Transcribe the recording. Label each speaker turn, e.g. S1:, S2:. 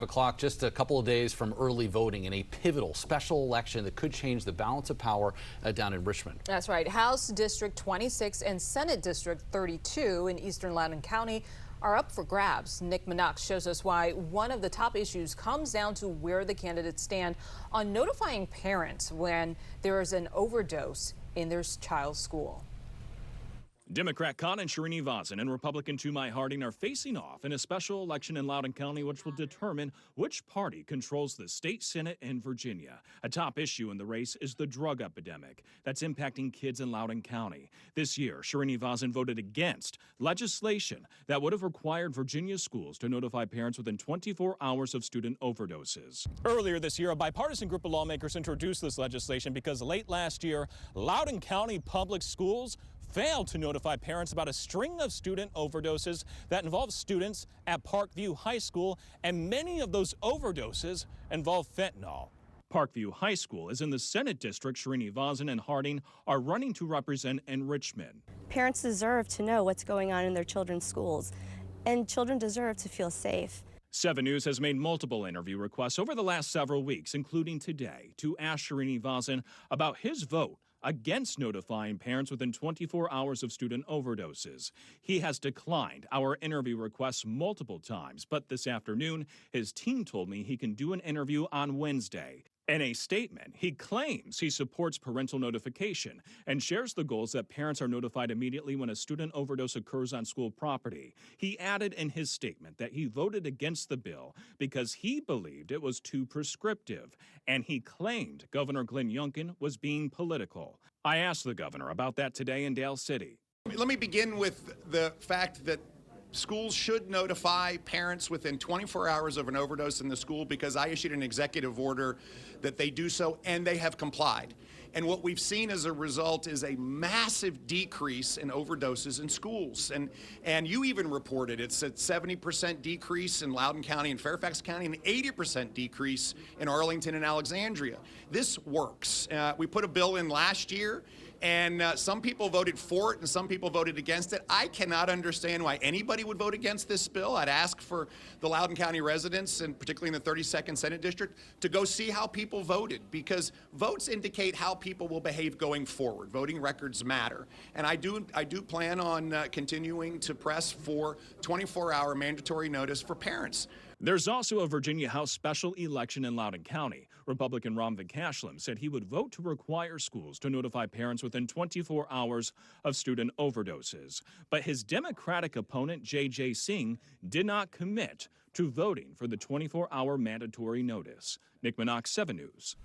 S1: O'clock, just a couple of days from early voting in a pivotal special election that could change the balance of power down in Richmond.
S2: That's right. House District 26 and Senate District 32 in eastern Loudoun County are up for grabs. Nick Minox shows us why one of the top issues comes down to where the candidates stand on notifying parents when there is an overdose in their child's school.
S3: Democrat Kannan, Srinivasan, and Republican Tumay are facing off in a special election in Loudoun County, which will determine which party controls the state Senate in Virginia. A top issue in the race is the drug epidemic that's impacting kids in Loudoun County. This year, Srinivasan voted against legislation that would have required Virginia schools to notify parents within 24 hours of student overdoses. Earlier this year, a bipartisan group of lawmakers introduced this legislation because late last year, Loudoun County public schools failed to notify parents about a string of student overdoses that involved students at Parkview High School, and many of those overdoses involve fentanyl. Parkview High School is in the Senate district Srinivasan and Harding are running to represent in Richmond.
S4: Parents deserve to know what's going on in their children's schools, and children deserve to feel safe.
S3: 7 News has made multiple interview requests over the last several weeks, including today, to ask Srinivasan about his vote against notifying parents within 24 hours of student overdoses. He has declined our interview requests multiple times, but this afternoon, his team told me he can do an interview on Wednesday. In a statement, he claims he supports parental notification and shares the goals that parents are notified immediately when a student overdose occurs on school property. He added in his statement that he voted against the bill because he believed it was too prescriptive, and he claimed Governor Glenn Youngkin was being political. I asked the governor about that today in Dale City.
S5: Let me begin with the fact that schools should notify parents within 24 hours of an overdose in the school, because I issued an executive order that they do so, and they have complied. And what we've seen as a result is a massive decrease in overdoses in schools. And you even reported it's a 70% decrease in Loudoun County and Fairfax County, and 80% decrease in Arlington and Alexandria. This works. We put a bill in last year, and some people voted for it and some people voted against it. I cannot understand why anybody would vote against this bill. I'd ask for the Loudoun County residents, and particularly in the 32nd Senate District, to go see how people voted, because votes indicate how people will behave going forward. Voting records matter. And I do plan on continuing to press for 24-hour mandatory notice for parents.
S3: There's also a Virginia House special election in Loudoun County. Republican Ron Van Cashlem said he would vote to require schools to notify parents within 24 hours of student overdoses. But his Democratic opponent, J.J. Singh, did not commit to voting for the 24-hour mandatory notice. Nick Minox, 7 News.